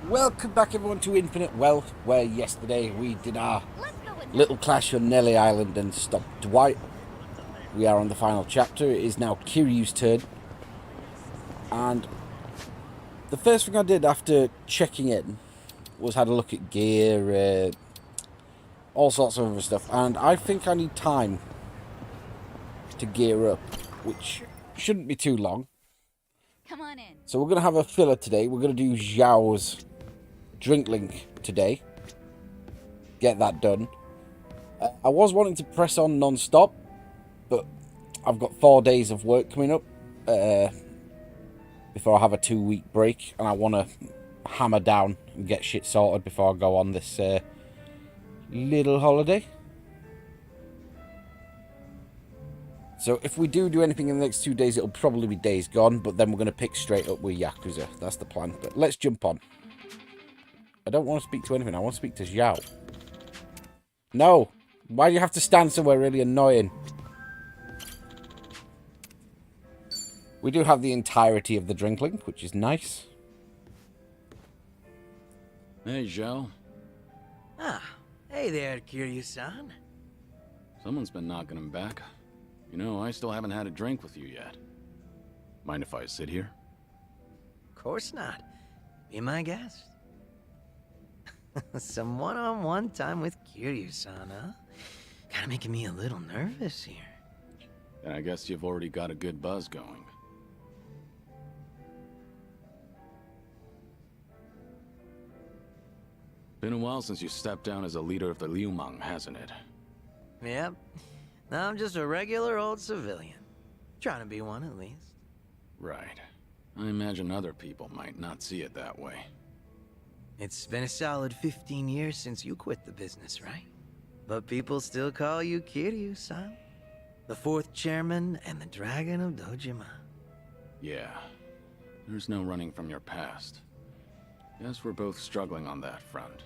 Welcome back everyone to Infinite Wealth, where yesterday we did our little clash on Nelly Island and stopped Dwight. We are on the final chapter. It is now Kiryu's turn. And the first thing I did after checking in was had a look at gear, all sorts of other stuff. And I think I need time to gear up, which shouldn't be too long. Come on in. So we're going to have a filler today. We're going to do Zhao's drink link today. Get that done. I was wanting to press on non-stop, but I've got 4 days of work coming up before I have a 2-week break, and I want to hammer down and get shit sorted before I go on this little holiday. So if we do anything in the next 2 days, it'll probably be Days Gone, but then we're going to pick straight up with Yakuza. That's the plan. But let's jump on. I don't want to speak to anything. I want to speak to Zhao. No. Why do you have to stand somewhere really annoying? We do have the entirety of the drink link, which is nice. Hey, Zhao. Ah, hey there, Kiryu-san. Someone's been knocking him back. You know, I still haven't had a drink with you yet. Mind if I sit here? Of course not. Be my guest. Some one-on-one time with Kiryu-san, huh? Kinda making me a little nervous here. And I guess you've already got a good buzz going. Been a while since you stepped down as a leader of the Liumang, hasn't it? Yep. Now I'm just a regular old civilian. Trying to be one, at least. Right. I imagine other people might not see it that way. It's been a solid 15 years since you quit the business, right? But people still call you Kiryu-san. The fourth chairman and the Dragon of Dojima. Yeah. There's no running from your past. Guess we're both struggling on that front.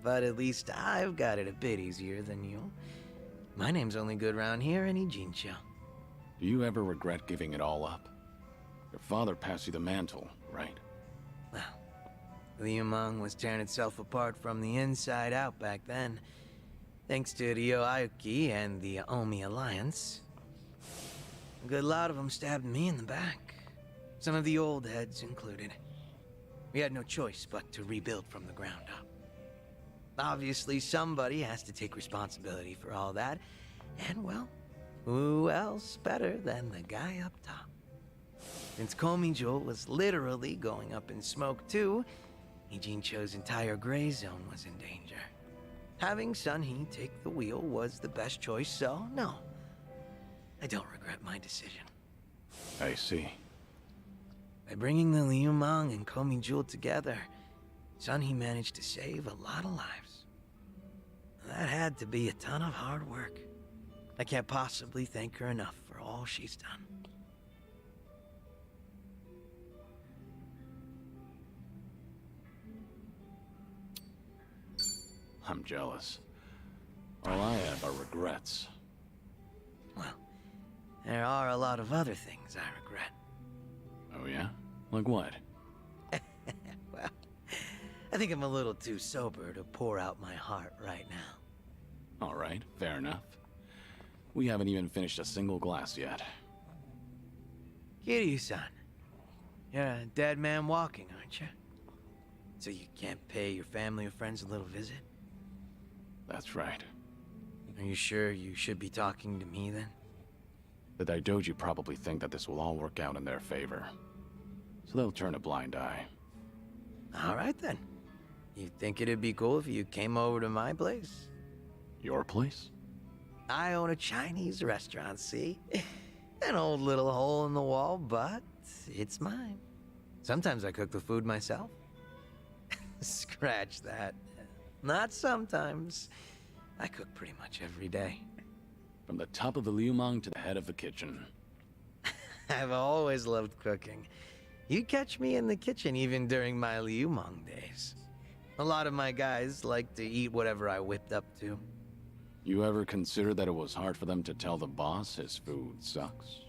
But at least I've got it a bit easier than you. My name's only good round here in Ijincho. Do you ever regret giving it all up? Your father passed you the mantle, right? Well, Liumang was tearing itself apart from the inside out back then. Thanks to Ryoayuki and the Omi Alliance. A good lot of them stabbed me in the back. Some of the old heads included. We had no choice but to rebuild from the ground up. Obviously, somebody has to take responsibility for all that. And, well, who else better than the guy up top? Since Komijo was literally going up in smoke, too, Ijincho's entire gray zone was in danger. Having Sunhee take the wheel was the best choice, so no. I don't regret my decision. I see. By bringing the Liumang and Komijo together, Sunhee managed to save a lot of lives. That had to be a ton of hard work. I can't possibly thank her enough for all she's done. I'm jealous. All I have are regrets. Well, there are a lot of other things I regret. Oh yeah? Like what? Well, I think I'm a little too sober to pour out my heart right now. Alright, fair enough. We haven't even finished a single glass yet. Kiryu-san, you're a dead man walking, aren't you? So you can't pay your family or friends a little visit? That's right. Are you sure you should be talking to me then? The Daidoji probably think that this will all work out in their favor. So they'll turn a blind eye. Alright then. You think it'd be cool if you came over to my place? Your place? I own a Chinese restaurant, see? An old little hole in the wall, but it's mine. Sometimes I cook the food myself. Scratch that. Not sometimes. I cook pretty much every day. From the top of the Liumang to the head of the kitchen. I've always loved cooking. You'd catch me in the kitchen even during my Liumang days. A lot of my guys like to eat whatever I whipped up to. You ever consider that it was hard for them to tell the boss his food sucks?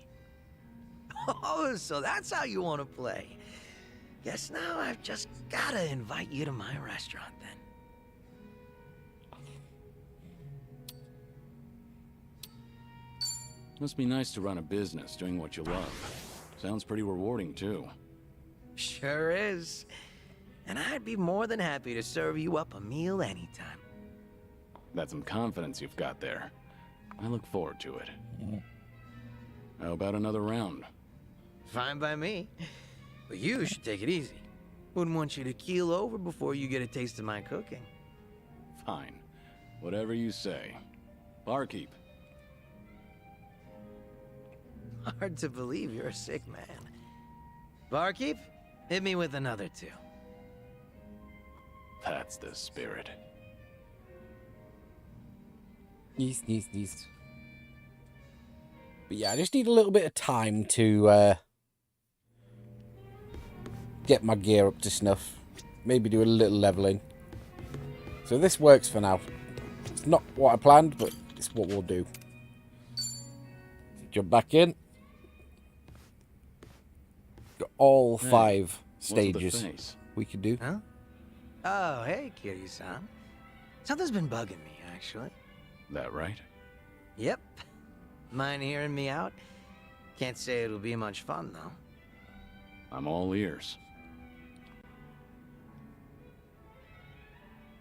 Oh, so that's how you want to play. Guess now I've just gotta invite you to my restaurant then. Must be nice to run a business doing what you love. Sounds pretty rewarding, too. Sure is. And I'd be more than happy to serve you up a meal anytime. That's some confidence you've got there. I look forward to it. How about another round? Fine by me. But you should take it easy. Wouldn't want you to keel over before you get a taste of my cooking. Fine. Whatever you say. Barkeep. Hard to believe you're a sick man. Barkeep, hit me with another 2. That's the spirit. Yes. But yeah, I just need a little bit of time to get my gear up to snuff. Maybe do a little leveling. So this works for now. It's not what I planned, but it's what we'll do. Jump back in. Got all 5 stages we can do. Huh? Oh, hey, Kiryu-san. Something's been bugging me, actually. That right? Yep. Mind hearing me out? Can't say it'll be much fun, though. I'm all ears.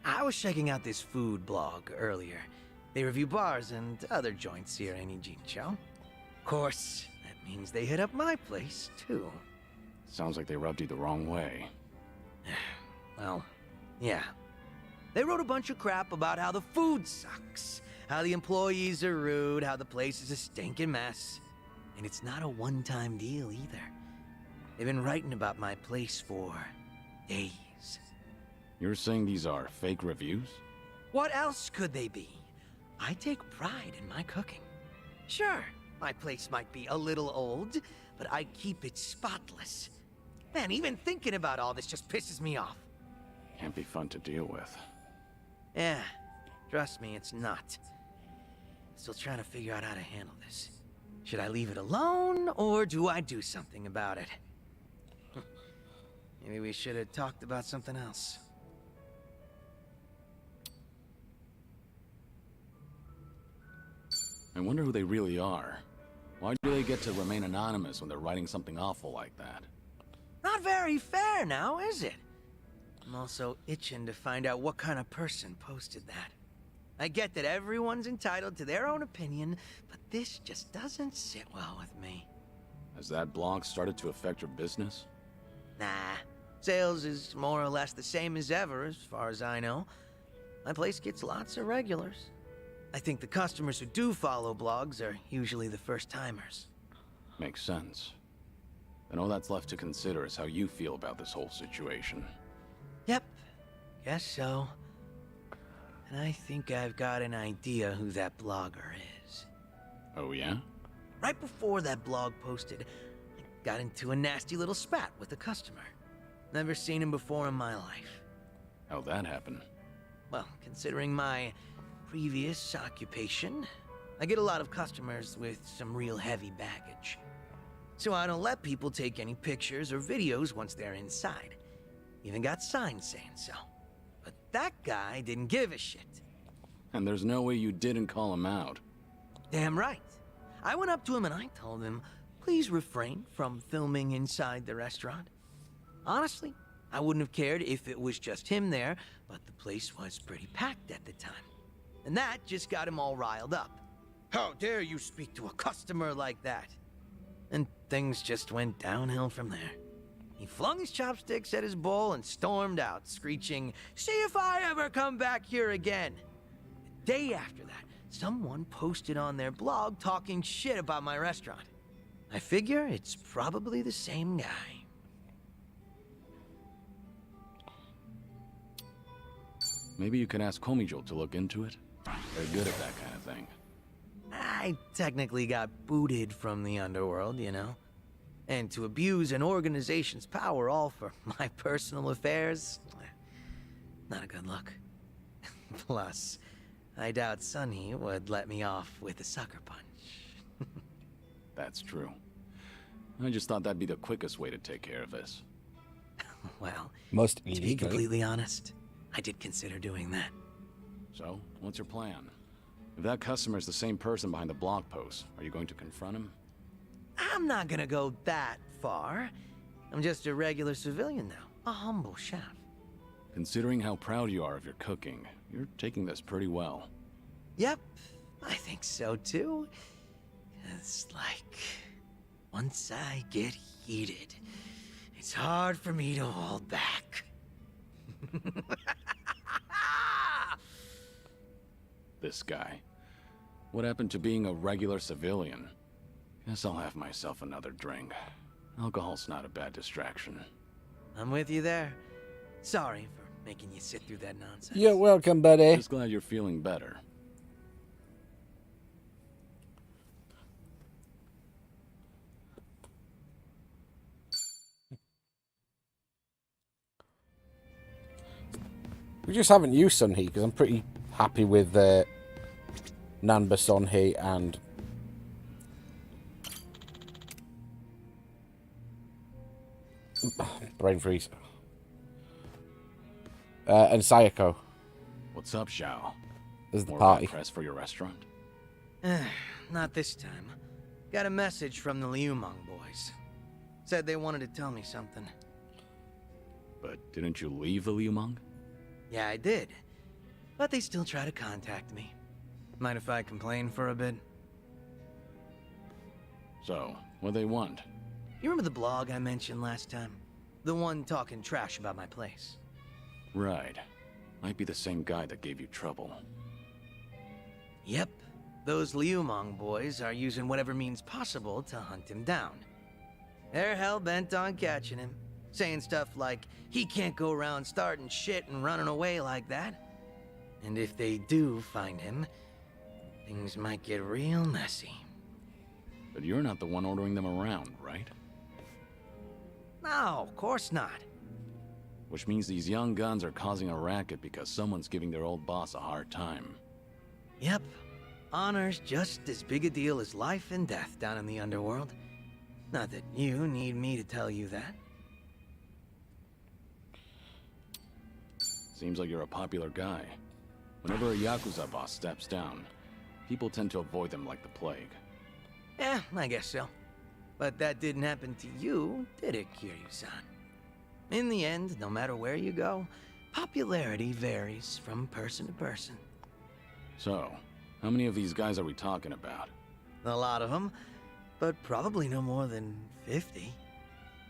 I was checking out this food blog earlier. They review bars and other joints here in Ijincho. Of course, that means they hit up my place, too. Sounds like they rubbed you the wrong way. Well, yeah. They wrote a bunch of crap about how the food sucks, how the employees are rude, how the place is a stinking mess. And it's not a one-time deal either. They've been writing about my place for days. You're saying these are fake reviews? What else could they be? I take pride in my cooking. Sure, my place might be a little old, but I keep it spotless. Man, even thinking about all this just pisses me off. Can't be fun to deal with. Yeah, trust me, it's not. Still trying to figure out how to handle this. Should I leave it alone, or do I do something about it? Maybe we should have talked about something else. I wonder who they really are. Why do they get to remain anonymous when they're writing something awful like that? Not very fair now, is it? I'm also itching to find out what kind of person posted that. I get that everyone's entitled to their own opinion, but this just doesn't sit well with me. Has that blog started to affect your business? Nah, sales is more or less the same as ever, as far as I know. My place gets lots of regulars. I think the customers who do follow blogs are usually the first-timers. Makes sense. And all that's left to consider is how you feel about this whole situation. Yep, guess so. And I think I've got an idea who that blogger is. Oh yeah? Right before that blog posted, I got into a nasty little spat with a customer. Never seen him before in my life. How'd that happen? Well, considering my previous occupation, I get a lot of customers with some real heavy baggage. So I don't let people take any pictures or videos once they're inside. Even got signs saying so. But that guy didn't give a shit. And there's no way you didn't call him out. Damn right. I went up to him and I told him, please refrain from filming inside the restaurant. Honestly, I wouldn't have cared if it was just him there, but the place was pretty packed at the time. And that just got him all riled up. How dare you speak to a customer like that? And things just went downhill from there. He flung his chopsticks at his bowl and stormed out, screeching, "See if I ever come back here again!" The day after that, someone posted on their blog talking shit about my restaurant. I figure it's probably the same guy. Maybe you can ask Komijo to look into it. They're good at that kind of thing. I technically got booted from the underworld, you know? And to abuse an organization's power all for my personal affairs, not a good look. Plus, I doubt Sunny would let me off with a sucker punch. That's true. I just thought that'd be the quickest way to take care of this. Well, Most to be illegally. completely honest, I did consider doing that. So, what's your plan? If that customer is the same person behind the blog post, are you going to confront him? I'm not gonna go that far. I'm just a regular civilian now, a humble chef. Considering how proud you are of your cooking, you're taking this pretty well. Yep, I think so too. It's like, once I get heated, it's hard for me to hold back. This guy. What happened to being a regular civilian? Guess I'll have myself another drink. Alcohol's not a bad distraction. I'm with you there. Sorry for making you sit through that nonsense. You're welcome, buddy. Just glad you're feeling better. We just haven't used Sunhee because I'm pretty happy with Nanba Sunhee and brain freeze and Sayako What's up, Zhao? as the More party. bad press for your restaurant? Not this time. Got a message from the Liumang boys. Said they wanted to tell me something. But didn't you leave the Liumang? Yeah, I did. But they still try to contact me. Mind if I complain for a bit? So, what they want? You remember the blog I mentioned last time? The one talking trash about my place. Right. Might be the same guy that gave you trouble. Yep. Those Liumang boys are using whatever means possible to hunt him down. They're hell-bent on catching him. Saying stuff like, he can't go around starting shit and running away like that. And if they do find him, things might get real messy. But you're not the one ordering them around, right? No, of course not. Which means these young guns are causing a racket because someone's giving their old boss a hard time. Yep. Honor's just as big a deal as life and death down in the underworld. Not that you need me to tell you that. Seems like you're a popular guy. Whenever a Yakuza boss steps down, people tend to avoid them like the plague. Yeah, I guess so. But that didn't happen to you, did it, Kiryu-san? In the end, no matter where you go, popularity varies from person to person. So, how many of these guys are we talking about? A lot of them, but probably no more than 50.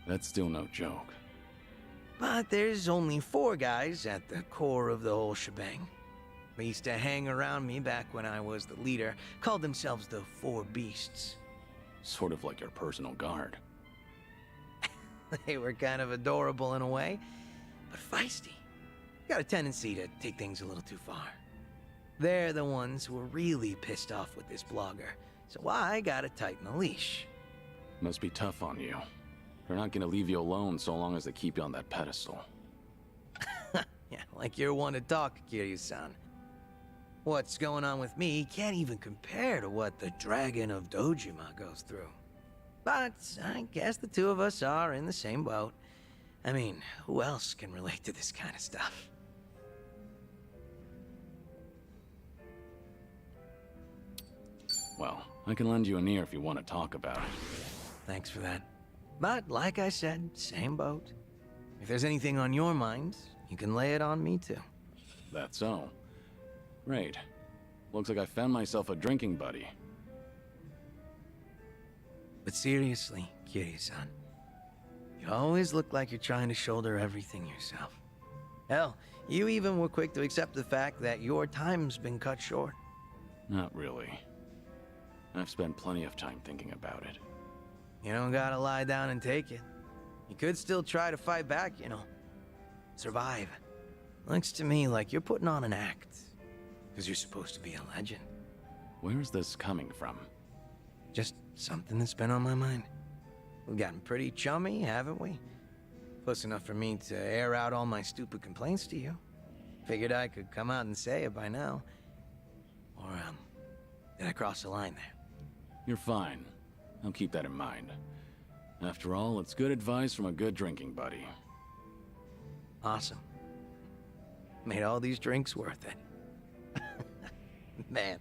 That's still no joke. But there's only 4 guys at the core of the whole shebang. They used to hang around me back when I was the leader, called themselves the 4 Beasts. Sort of like your personal guard. They were kind of adorable in a way, but feisty. Got a tendency to take things a little too far. They're the ones who were really pissed off with this blogger, so I gotta tighten the leash. Must be tough on you. They're not gonna leave you alone so long as they keep you on that pedestal. Yeah, like you're one to talk, Kiryu-san. What's going on with me can't even compare to what the Dragon of Dojima goes through. But I guess the two of us are in the same boat. I mean, who else can relate to this kind of stuff? Well, I can lend you an ear if you want to talk about it. Thanks for that. But like I said, same boat. If there's anything on your mind, you can lay it on me too. That's so. Great. Looks like I found myself a drinking buddy. But seriously, Kiryu-san, you always look like you're trying to shoulder everything yourself. Hell, you even were quick to accept the fact that your time's been cut short. Not really. I've spent plenty of time thinking about it. You don't gotta lie down and take it. You could still try to fight back, you know. Survive. Looks to me like you're putting on an act. Because you're supposed to be a legend. Where's this coming from? Just something that's been on my mind. We've gotten pretty chummy, haven't we? Close enough for me to air out all my stupid complaints to you. Figured I could come out and say it by now. Or, did I cross the line there? You're fine. I'll keep that in mind. After all, it's good advice from a good drinking buddy. Awesome. Made all these drinks worth it. Man,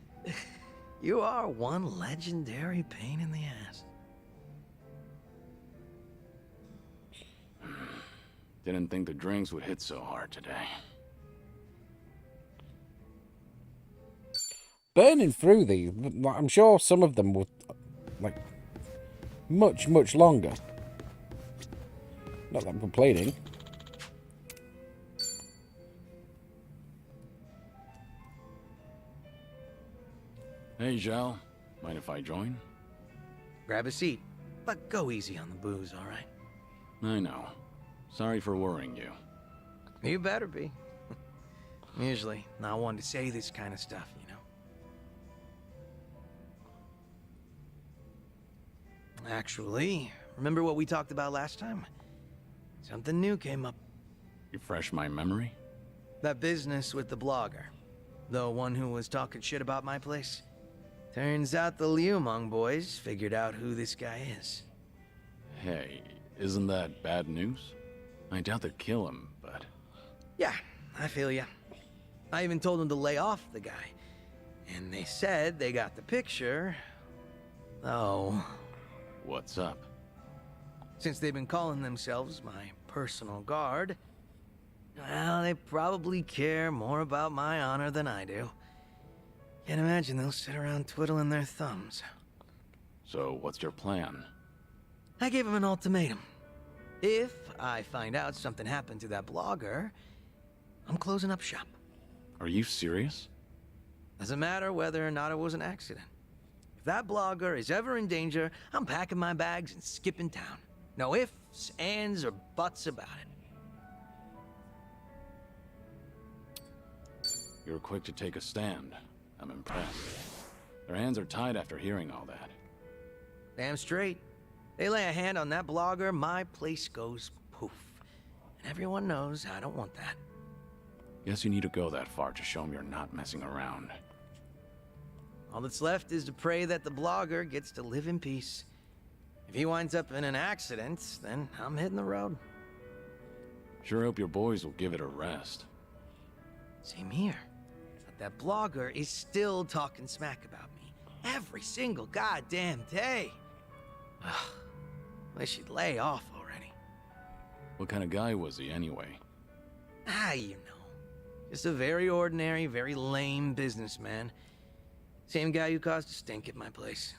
you are one legendary pain in the ass. Didn't think the drinks would hit so hard today. Burning through these, I'm sure some of them would, like, much, much longer. Not that I'm complaining. Hey, Zhao. Mind if I join? Grab a seat, but go easy on the booze, all right? I know. Sorry for worrying you. You better be. I'm usually not one to say this kind of stuff, you know? Actually, remember what we talked about last time? Something new came up. Refresh my memory? That business with the blogger. The one who was talking shit about my place. Turns out the Liumang boys figured out who this guy is. Hey, isn't that bad news? I doubt they'd kill him, but... Yeah, I feel ya. I even told them to lay off the guy. And they said they got the picture. Oh. What's up? Since they've been calling themselves my personal guard, well, they probably care more about my honor than I do. Can't imagine they'll sit around twiddling their thumbs. So, what's your plan? I gave them an ultimatum. If I find out something happened to that blogger, I'm closing up shop. Are you serious? Doesn't matter whether or not it was an accident. If that blogger is ever in danger, I'm packing my bags and skipping town. No ifs, ands, or buts about it. You're quick to take a stand. I'm impressed. Their hands are tied after hearing all that. Damn straight. They lay a hand on that blogger, my place goes poof. And everyone knows I don't want that. Guess you need to go that far to show them you're not messing around. All that's left is to pray that the blogger gets to live in peace. If he winds up in an accident, then I'm hitting the road. Sure hope your boys will give it a rest. Same here. But that blogger is still talking smack about me. Every single goddamn day. Ugh. Wish he'd lay off already. What kind of guy was he anyway? You know. Just a very ordinary, very lame businessman. Same guy who caused a stink at my place.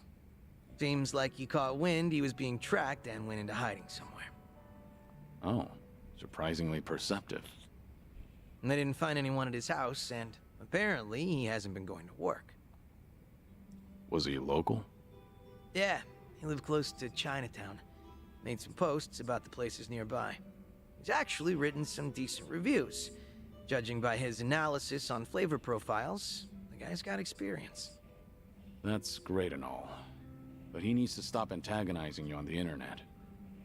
Seems like he caught wind he was being tracked and went into hiding somewhere. Oh, surprisingly perceptive. And they didn't find anyone at his house, and apparently he hasn't been going to work. Was he local? Yeah, he lived close to Chinatown. Made some posts about the places nearby. He's actually written some decent reviews. Judging by his analysis on flavor profiles, the guy's got experience. That's great and all. But he needs to stop antagonizing you on the internet.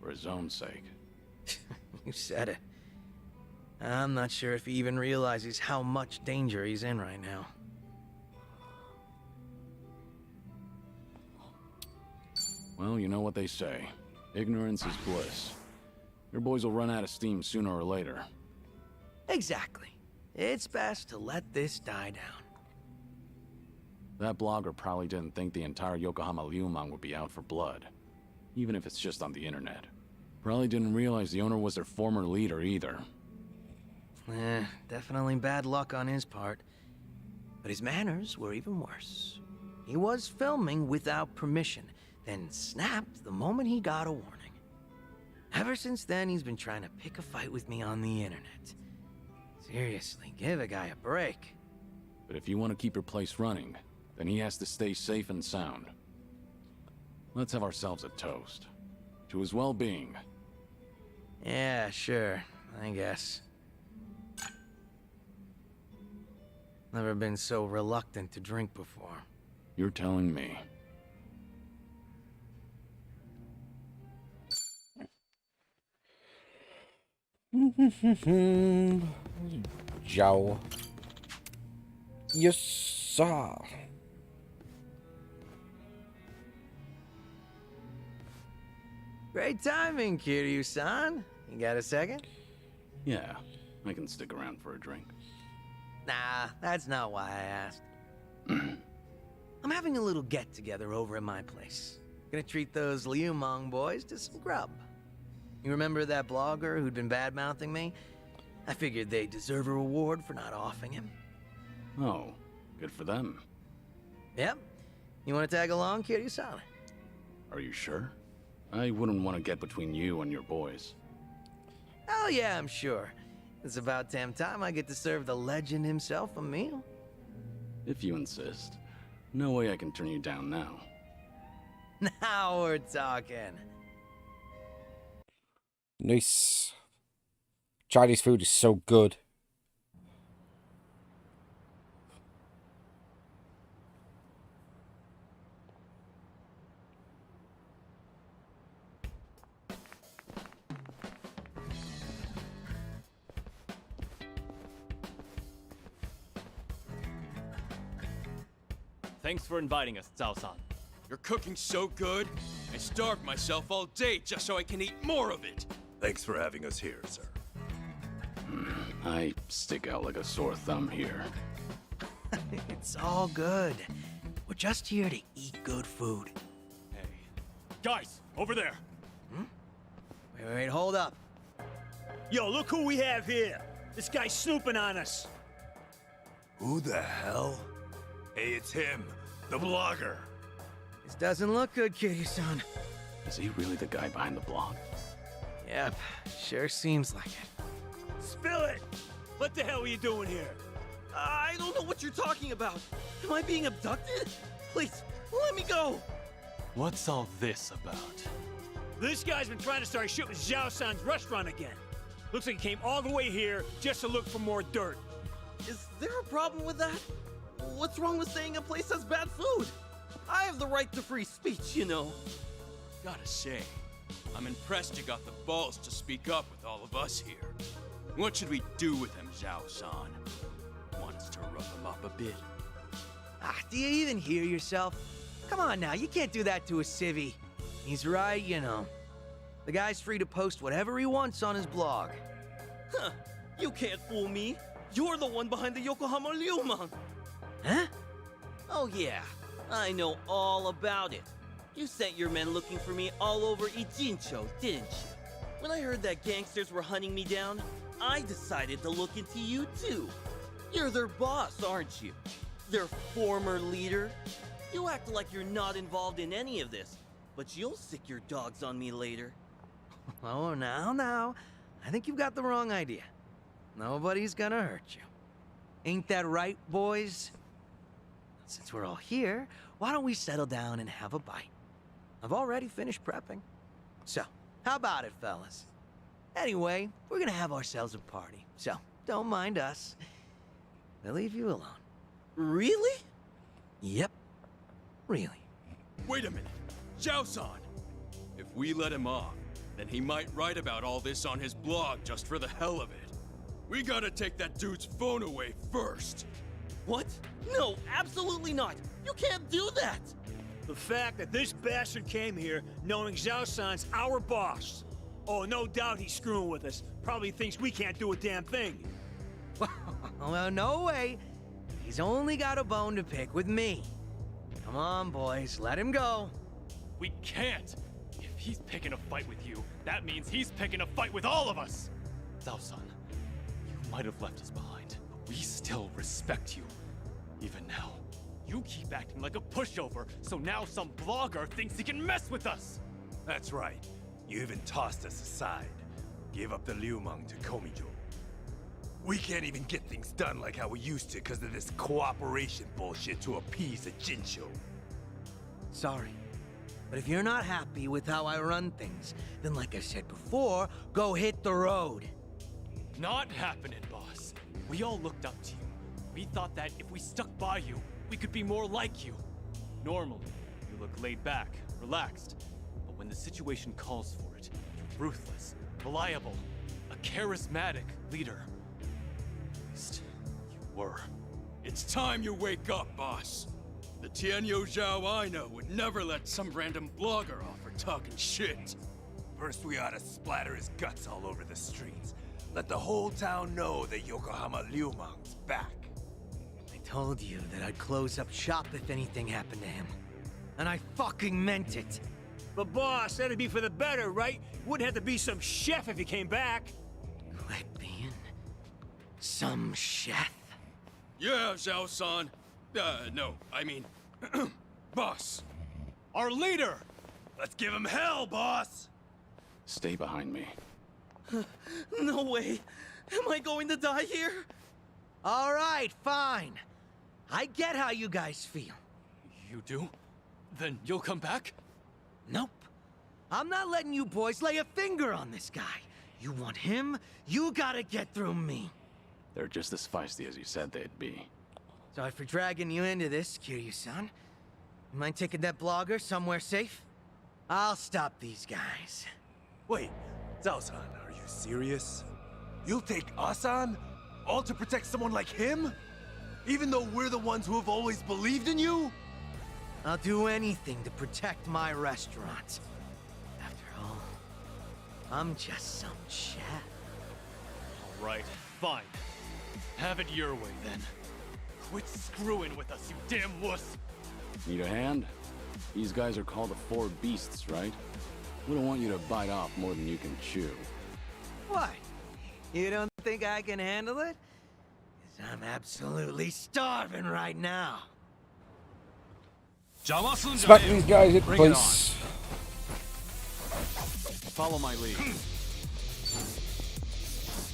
For his own sake. You said it. I'm not sure if he even realizes how much danger he's in right now. Well, you know what they say. Ignorance is bliss. Your boys will run out of steam sooner or later. Exactly. It's best to let this die down. That blogger probably didn't think the entire Yokohama Liumang would be out for blood. Even if it's just on the internet. Probably didn't realize the owner was their former leader either. Definitely bad luck on his part. But his manners were even worse. He was filming without permission, then snapped the moment he got a warning. Ever since then, he's been trying to pick a fight with me on the internet. Seriously, give a guy a break. But if you want to keep your place running, then he has to stay safe and sound. Let's have ourselves a toast. To his well-being. Yeah, sure, I guess. Never been so reluctant to drink before. You're telling me. Zhao. Yes, sir. Great timing, Kiryu-san. You got a second? Yeah. I can stick around for a drink. Nah, that's not why I asked. I'm having a little get-together over at my place. Gonna treat those Liumang boys to some grub. You remember that blogger who'd been bad-mouthing me? I figured they deserve a reward for not offing him. Oh, good for them. Yep. You wanna tag along, Kiryu-san? Are you sure? I wouldn't want to get between you and your boys. Oh yeah, I'm sure. It's about damn time I get to serve the legend himself a meal. If you insist. No way I can turn you down now. Now we're talking. Nice. Chinese food is so good. Thanks for inviting us, Zhao-san. You're cooking so good, I starved myself all day just so I can eat more of it. Thanks for having us here, sir. I stick out like a sore thumb here. It's all good. We're just here to eat good food. Hey. Guys, over there. Wait, hold up. Yo, look who we have here. This guy's snooping on us. Who the hell? Hey, it's him, the blogger. This doesn't look good, Kiryu-san. Is he really the guy behind the blog? Yep, sure seems like it. Spill it! What the hell are you doing here? I don't know what you're talking about. Am I being abducted? Please, let me go. What's all this about? This guy's been trying to start shit with Zhao-san's restaurant again. Looks like he came all the way here just to look for more dirt. Is there a problem with that? What's wrong with saying a place has bad food? I have the right to free speech, you know. Gotta say, I'm impressed you got the balls to speak up with all of us here. What should we do with him, Zhao-san? Want us to rough him up a bit? Do you even hear yourself? Come on now, you can't do that to a civvy. He's right, you know. The guy's free to post whatever he wants on his blog. Huh, you can't fool me. You're the one behind the Yokohama Liumang. Huh? Oh yeah, I know all about it. You sent your men looking for me all over Ijincho, didn't you? When I heard that gangsters were hunting me down, I decided to look into you too. You're their boss, aren't you? Their former leader? You act like you're not involved in any of this, but you'll sick your dogs on me later. Oh, now. I think you've got the wrong idea. Nobody's gonna hurt you. Ain't that right, boys? Since we're all here, why don't we settle down and have a bite? I've already finished prepping. So, how about it, fellas? Anyway, we're gonna have ourselves a party, so don't mind us. We'll leave you alone. Really? Yep, really. Wait a minute. Zhao-san! If we let him off, then he might write about all this on his blog just for the hell of it. We gotta take that dude's phone away first. What? No, absolutely not. You can't do that. The fact that this bastard came here knowing Zhao-san's our boss. Oh, no doubt he's screwing with us. Probably thinks we can't do a damn thing. Well, no way. He's only got a bone to pick with me. Come on, boys, let him go. We can't! If he's picking a fight with you, that means he's picking a fight with all of us! Zhao-san, you might have left us behind, but we still respect you. Even now, you keep acting like a pushover, so now some blogger thinks he can mess with us! That's right. You even tossed us aside. Gave up the Liumang to Komijo. We can't even get things done like how we used to because of this cooperation bullshit to appease the Jinsho. Sorry. But if you're not happy with how I run things, then like I said before, go hit the road. Not happening, boss. We all looked up to you. We thought that if we stuck by you, we could be more like you. Normally, you look laid back, relaxed. But when the situation calls for it, you're ruthless, reliable, a charismatic leader. At least, you were. It's time you wake up, boss. The Tianyo Zhao I know would never let some random blogger off for talking shit. First we ought to splatter his guts all over the streets. Let the whole town know that Yokohama Liumang's back. I told you that I'd close up shop if anything happened to him. And I fucking meant it. But boss, that'd be for the better, right? Wouldn't have to be some chef if he came back. Quit being some chef. Yeah, Zhao-san. No, I mean, boss. Our leader! Let's give him hell, boss! Stay behind me. No way. Am I going to die here? All right, fine. I get how you guys feel. You do? Then you'll come back? Nope. I'm not letting you boys lay a finger on this guy. You want him, you gotta get through me. They're just as feisty as you said they'd be. Sorry for dragging you into this, Kiryu-san. You mind taking that blogger somewhere safe? I'll stop these guys. Wait, Zhao-san, are you serious? You'll take us on? All to protect someone like him? Even though we're the ones who have always believed in you? I'll do anything to protect my restaurant. After all, I'm just some chef. All right, fine. Have it your way, then. Quit screwing with us, you damn wuss! Need a hand? These guys are called the Four Beasts, right? We don't want you to bite off more than you can chew. What? You don't think I can handle it? 'Cause I'm absolutely starving right now. Smack these guys in place. Follow my lead.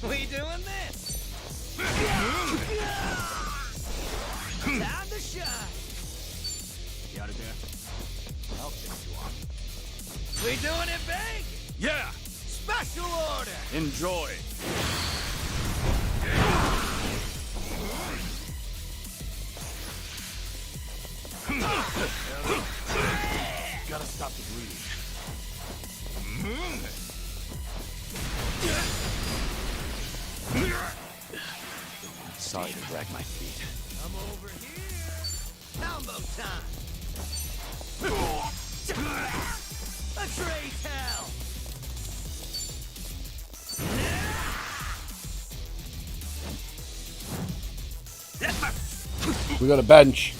We doing this? Time to shine. You out of there? I'll fix you up. We doing it big? Yeah! Special order. Enjoy! Gotta stop the bleeding. Sorry to drag my feet. I'm over here. Combo time. A trace hell. We got a bench.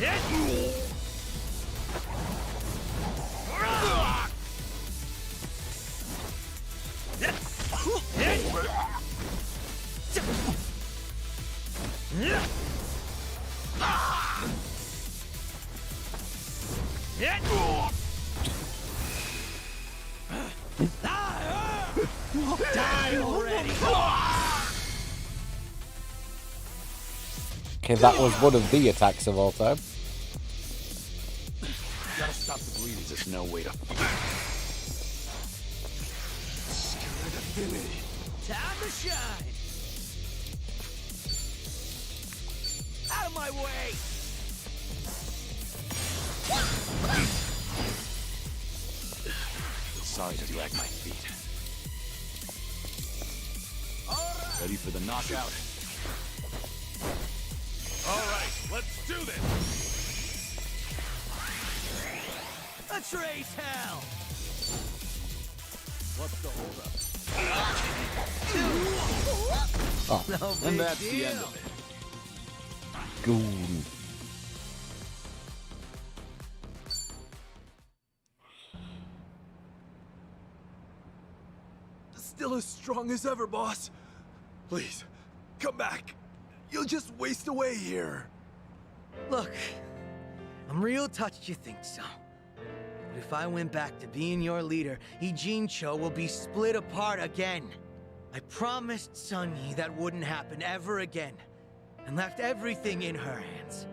Die already. Okay, that was one of the attacks of all time. Gotta stop the bleeding. There's no way to. Time to shine. Out of my way. Sorry to drag my feet. Ready for the knockout? All right, let's do this! A trace hell. What's the holdup? No big And that's deal. the end of it. Goon. Still as strong as ever, boss. Please, come back. You'll just waste away here. Look, I'm real touched you think so. But if I went back to being your leader, Ijincho will be split apart again. I promised Sunyi that wouldn't happen ever again, and left everything in her hands.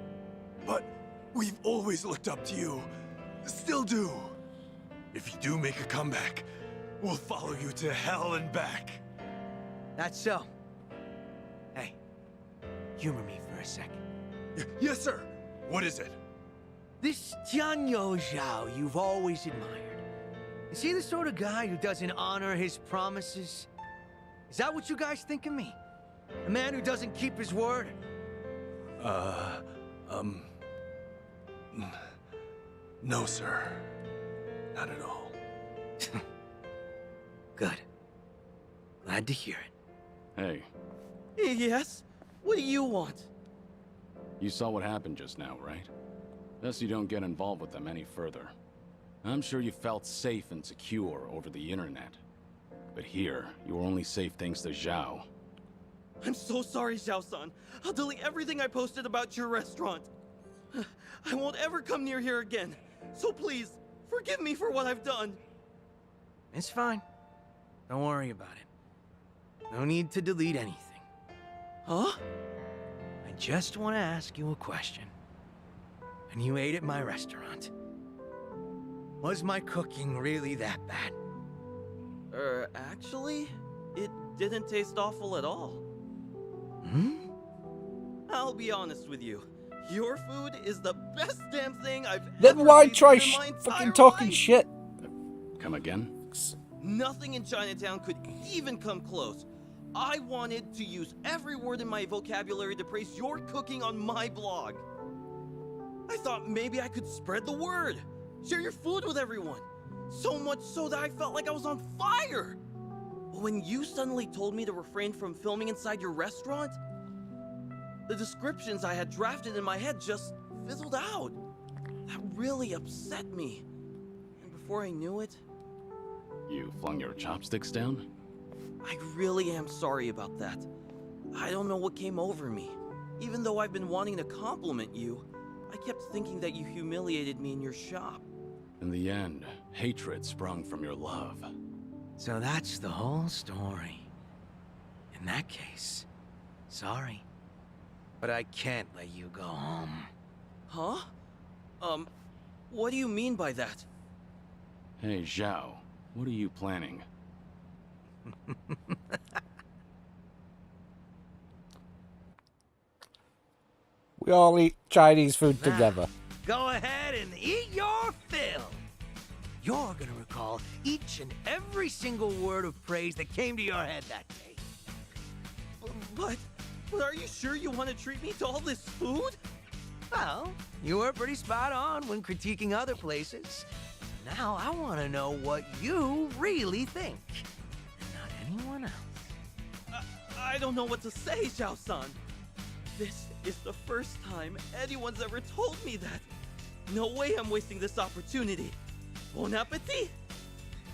But we've always looked up to you. Still do. If you do make a comeback, we'll follow you to hell and back. That's so. Hey, humor me for a second. Yes, sir. What is it? This Tianyo Zhao you've always admired. Is he the sort of guy who doesn't honor his promises? Is that what you guys think of me? A man who doesn't keep his word? No, sir. Not at all. Good. Glad to hear it. Hey, Yes? What do you want? you saw what happened just now, right? Thus you don't get involved with them any further. I'm sure you felt safe and secure over the internet. But here, you're only safe thanks to Zhao. I'm so sorry, Zhao-san. I'll delete everything I posted about your restaurant. I won't ever come near here again. So please, forgive me for what I've done. It's fine. Don't worry about it. No need to delete anything. Huh? I just want to ask you a question. When you ate at my restaurant, was my cooking really that bad? Actually, it didn't taste awful at all. Hmm? I'll be honest with you. Your food is the best damn thing I've Then ever why tasted try in my fucking entire talking life. shit? Come again? Nothing in Chinatown could even come close. I wanted to use every word in my vocabulary to praise your cooking on my blog. I thought maybe I could spread the word, share your food with everyone. So much so that I felt like I was on fire. But when you suddenly told me to refrain from filming inside your restaurant, the descriptions I had drafted in my head just fizzled out. That really upset me. And before I knew it, You flung your chopsticks down? I really am sorry about that. I don't know what came over me. Even though I've been wanting to compliment you, I kept thinking that you humiliated me in your shop. In the end, hatred sprung from your love. So that's the whole story. In that case, sorry. But I can't let you go home. Huh? What do you mean by that? Hey, Zhao, what are you planning? We all eat Chinese food Now, together. Go ahead and eat your fill. You're gonna recall each and every single word of praise that came to your head that day. But are you sure you want to treat me to all this food? Well, you were pretty spot on when critiquing other places. Now I want to know what you really think, and not anyone else. I don't know what to say, Zhao-san. This is the first time anyone's ever told me that. No way I'm wasting this opportunity. Bon appetit!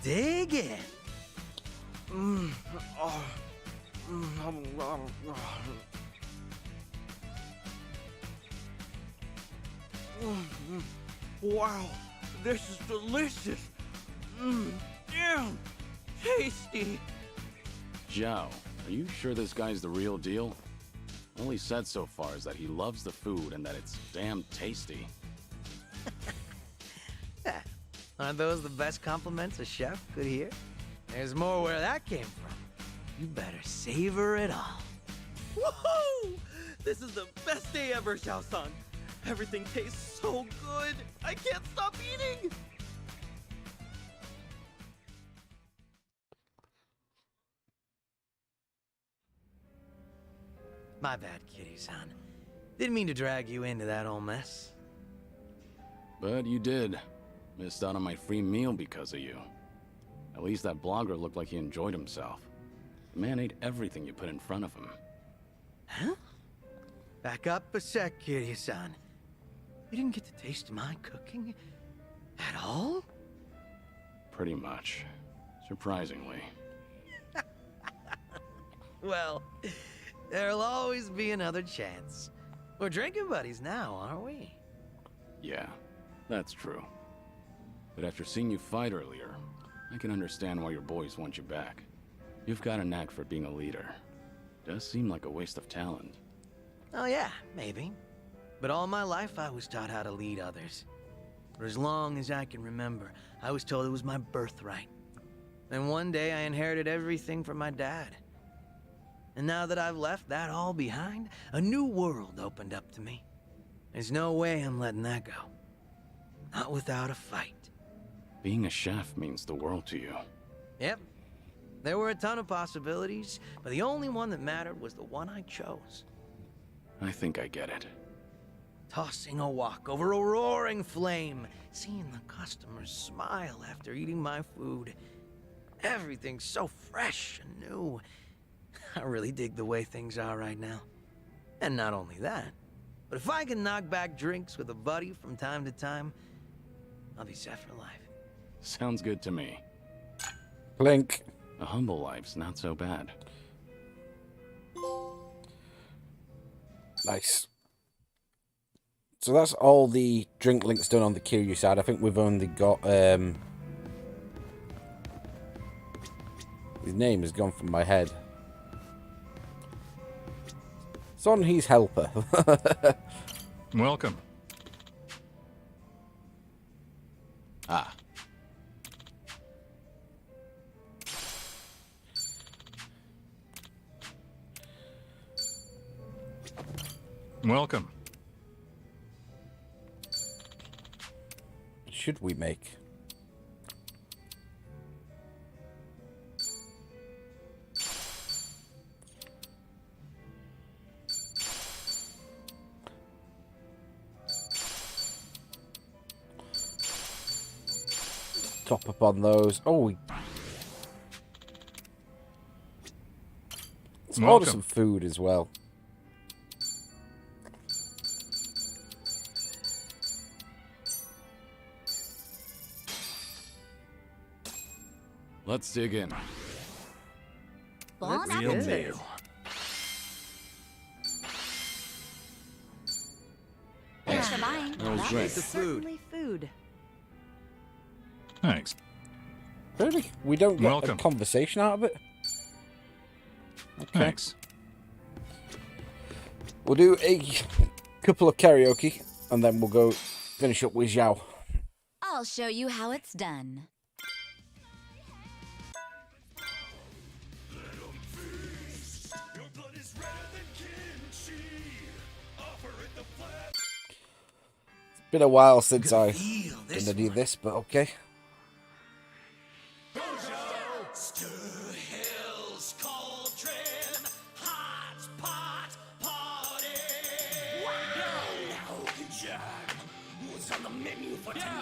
Dig in. Wow, this is delicious. Damn, tasty. Zhao, are you sure this guy's the real deal? All he said so far is that he loves the food and that it's damn tasty. Aren't those the best compliments a chef could hear? There's more where that came from. You better savor it all. Woohoo! This is the best day ever, Zhao-san. Everything tastes so good. I can't stop eating. My bad, Kitty-san. Didn't mean to drag you into that whole mess. But you did. Missed out on my free meal because of you. At least that blogger looked like he enjoyed himself. The man ate everything you put in front of him. Huh? Back up a sec, Kitty-san. You didn't get to taste my cooking at all? Pretty much. Surprisingly. Well, there'll always be another chance. We're drinking buddies now, aren't we? Yeah, that's true. But after seeing you fight earlier, I can understand why your boys want you back. You've got a knack for being a leader. Does seem like a waste of talent. Oh yeah, maybe. But all my life I was taught how to lead others. For as long as I can remember, I was told it was my birthright. Then one day I inherited everything from my dad. And now that I've left that all behind, a new world opened up to me. There's no way I'm letting that go. Not without a fight. Being a chef means the world to you. Yep. There were a ton of possibilities, but the only one that mattered was the one I chose. I think I get it. Tossing a wok over a roaring flame, seeing the customers smile after eating my food. Everything's so fresh and new. I really dig the way things are right now. And not only that, but if I can knock back drinks with a buddy from time to time, I'll be set for life. Sounds good to me. Blink. A humble life's not so bad. Nice. So that's all the drink links done on the Kiryu side. I think we've only got... his name has gone from my head. Son, he's helper. Welcome. Ah. Welcome. Should we make? Top up on those. Oh, let's order some food as well. Let's dig in. Bon Real appetit. meal. Thanks for buying. That was That great. is certainly food. Thanks. Really? We don't get Welcome. a conversation out of it? Okay. Thanks. We'll do a couple of karaoke, and then we'll go finish up with Zhao. I'll show you how it's done. It's been a while since I did do this, but okay.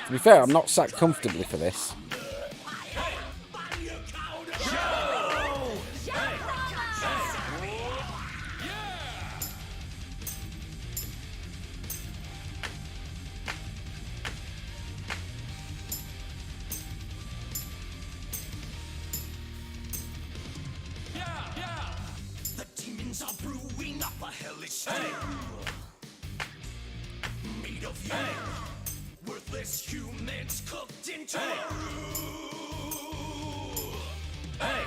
To be fair, I'm not sat comfortably for this. The demons are brewing up a hellish stew. Made of you. Worthless humans cooked into a roux. Hey!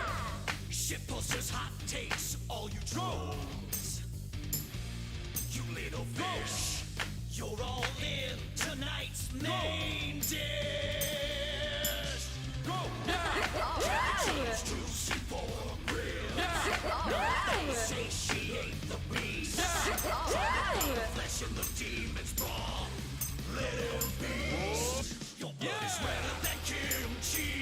Shit posters, hot takes, all you trolls. You little fish, you're all in tonight's main dish. Go! Juicy for real. They say she ain't the beast. Flesh in the demon's bra. Let him be. Your blood is redder than kimchi.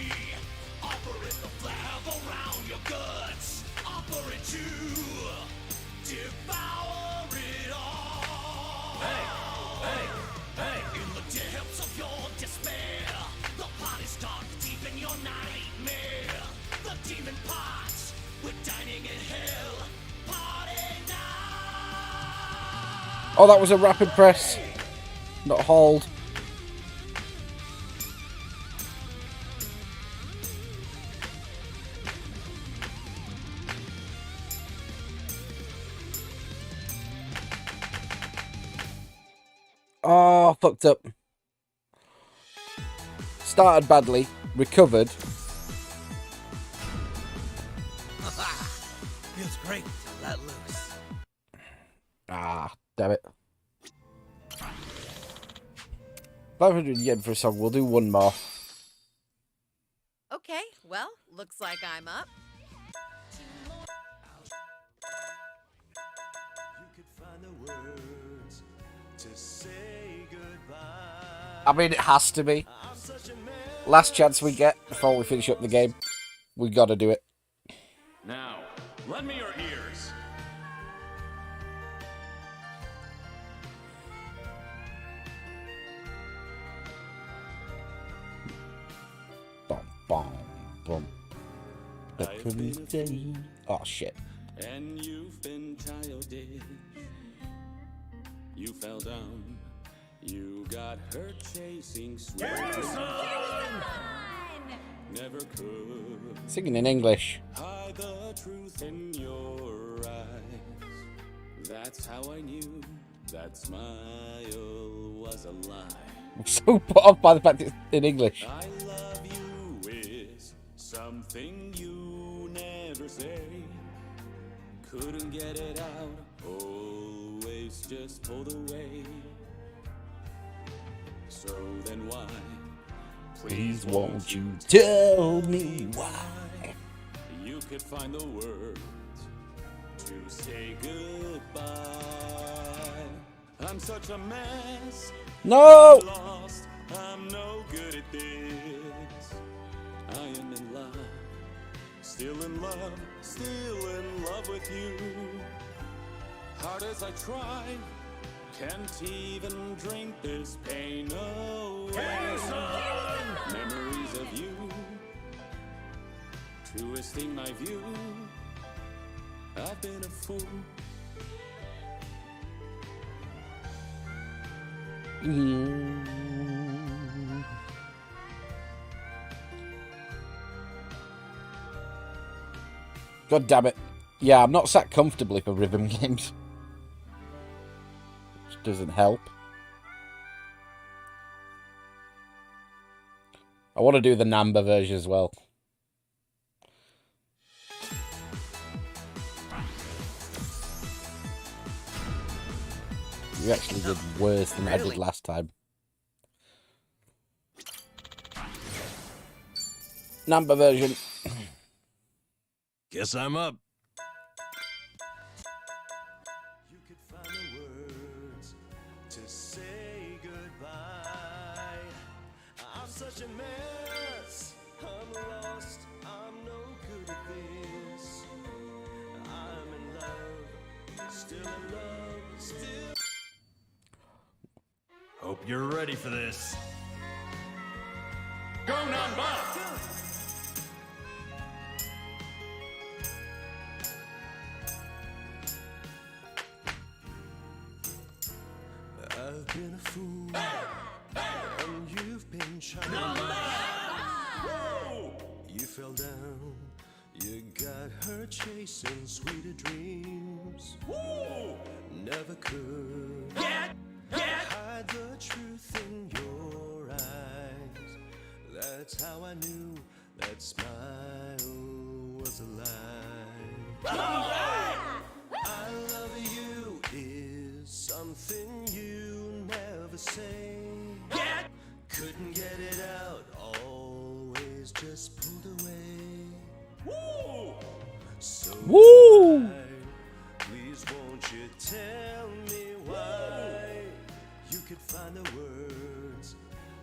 Operate the flab around your guts. Operate to devour it all. Hey, hey, hey. In the depths of your despair, the pot is dark deep in your nightmare. The demon pots, we're dining in hell. Party now. Oh, that was a rapid press. Not hold. Oh, fucked up. Started badly, recovered. Feels great to let loose. Ah, damn it. 500 yen for a song. We'll do one more. Okay, well, looks like I'm up. I mean, it has to be. Last chance we get before we finish up the game. We gotta do it. Now, lend me your ears. Bum, bum, bum. Oh, shit. And you've been childish. You fell down. You got hurt chasing sweet. Never could. Singing in English. Hide the truth in your eyes. That's how I knew that smile was a lie. I'm so put off by the fact it's in English. I love you is something you never say. Couldn't get it out, always just pulled away. So then why? Please won't you tell me why? You could find the words to say goodbye. I'm such a mess. No! I'm lost. I'm no good at this. I am in love. Still in love with you. Hard as I try, can't even drink this pain away. Memories of you, twisting my view. I've been a fool. God damn it. Yeah, I'm not sat comfortably for rhythm games. Which doesn't help. I want to do the Namba version as well. You actually did worse than I did last time. Namba version. Guess I'm up. You could find the words to say goodbye. I'm such a mess. I'm lost. I'm no good at this. I'm in love. Still in love. Still. Hope you're ready for this. Go Namba! I've been a fool, and you've been charming. You fell down, you got hurt chasing sweeter dreams. Never could hide the truth in your eyes. That's how I knew that smile was a lie. I love you is something you never say. Couldn't get it out, always just pulled away. So Woo! please won't you tell me why? You could find the words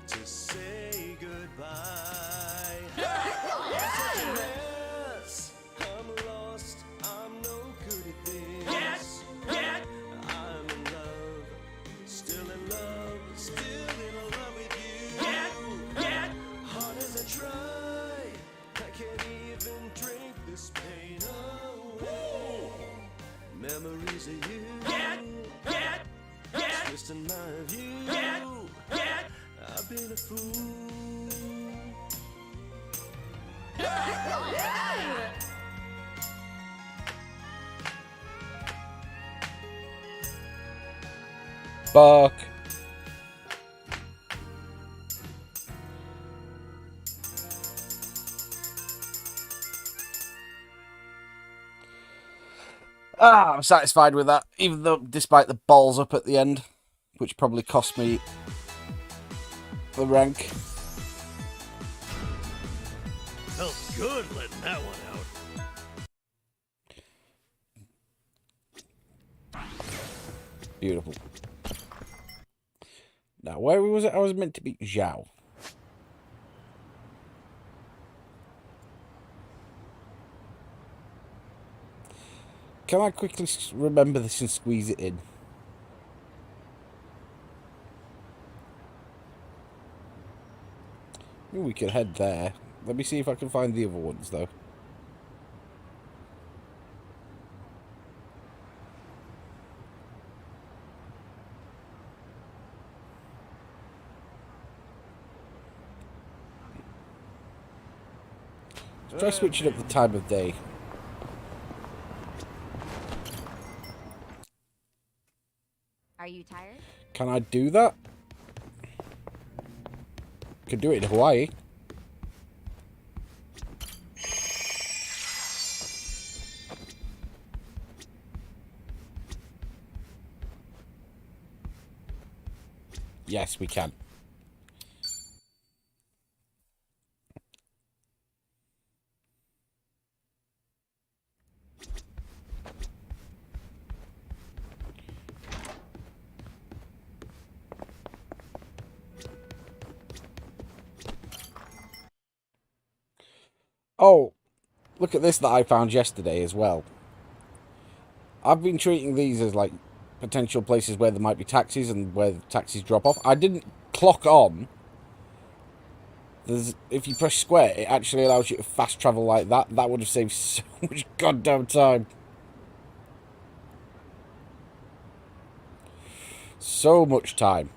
to say goodbye. I'm such a mess. I'm lost. I'm no good at this. I'm in love. Still in love. Still in love with you. Hard as I try, I can't even drink this pain away. Memories of you. Twisting my view. I've been a fool. Fuck. I'm satisfied with that, even though, despite the balls up at the end, which probably cost me the rank. Felt good letting that one out. Beautiful. Now, where was it? I was meant to beat Zhao. Can I quickly remember this and squeeze it in? Maybe we could head there. Let me see if I can find the other ones, though. Try switching up the time of day. Are you tired? Can I do that? Could do it in Hawaii. Yes, we can. Oh, look at this that I found yesterday as well. I've been treating these as like potential places where there might be taxis and where the taxis drop off. I didn't clock on. If you press square, it actually allows you to fast travel like that. That would have saved so much goddamn time. So much time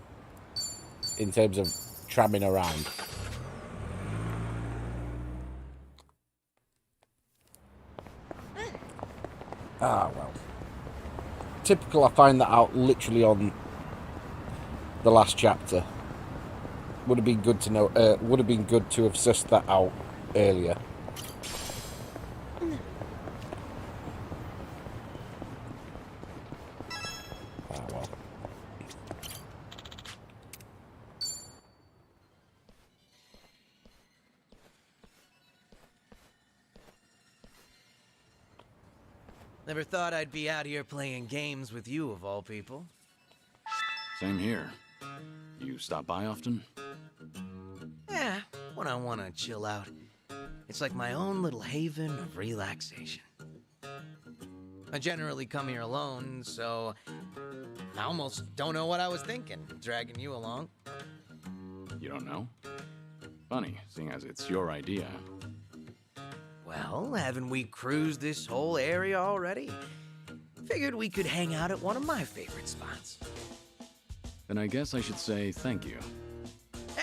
in terms of tramming around. Ah, well. Typical, I find that out literally on the last chapter. Would have been good to know, would have been good to have sussed that out earlier. Ah, well. Never thought I'd be out here playing games with you, of all people. Same here. You stop by often? Yeah, when I want to chill out. It's like my own little haven of relaxation. I generally come here alone, so I almost don't know what I was thinking, dragging you along. You don't know? Funny, seeing as it's your idea. Well, haven't we cruised this whole area already? Figured we could hang out at one of my favorite spots. Then I guess I should say thank you.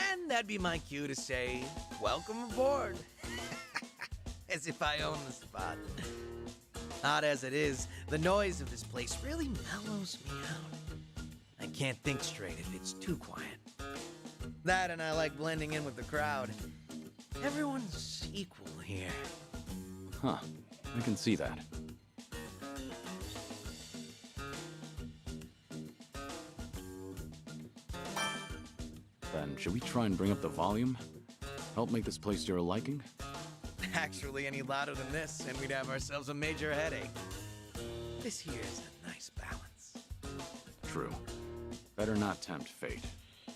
And that'd be my cue to say, welcome aboard. As if I own the spot. Odd as it is, the noise of this place really mellows me out. I can't think straight if it's too quiet. That and I like blending in with the crowd. Everyone's equal here. Huh, I can see that. Then, should we try and bring up the volume? Help make this place to your liking? Actually, any louder than this, and we'd have ourselves a major headache. This here's a nice balance. True. Better not tempt fate.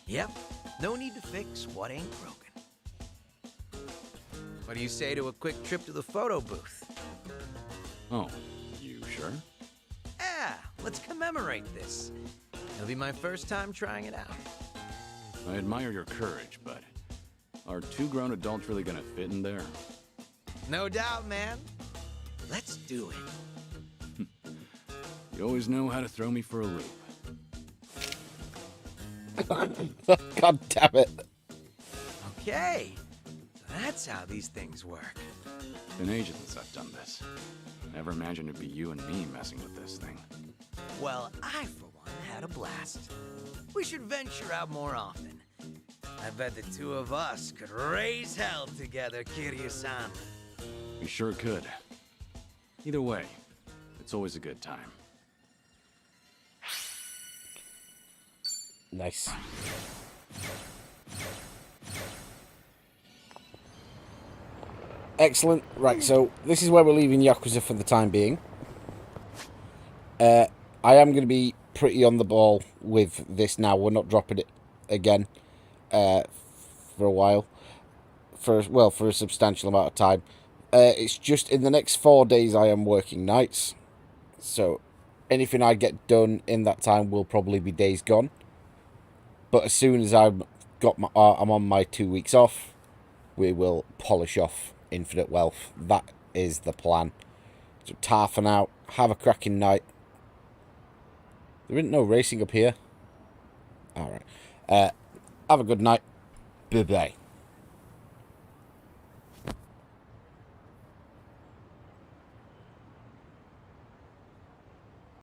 Yep, no need to fix what ain't broken. What do you say to a quick trip to the photo booth? Oh, you sure? Yeah, let's commemorate this. It'll be my first time trying it out. I admire your courage, but are two grown adults really gonna fit in there? No doubt, man. Let's do it. You always know how to throw me for a loop. God damn it. Okay, so that's how these things work. It's been ages since I've done this. Never imagined it'd be you and me messing with this thing. Well, I, for one, had a blast. We should venture out more often. I bet the two of us could raise hell together, Kiryu-san. We sure could. Either way, it's always a good time. Nice. Excellent. Right, so this is where we're leaving Yakuza for the time being. I am going to be pretty on the ball with this now. We're not dropping it again for a while. For a substantial amount of time. It's just in the next 4 days I am working nights. So anything I get done in that time will probably be days gone. But as soon as I'm on my 2 weeks off, we will polish off Infinite Wealth. That is the plan. So tarfing out, have a cracking night. There isn't no racing up here. Alright. Have a good night. Bye-bye.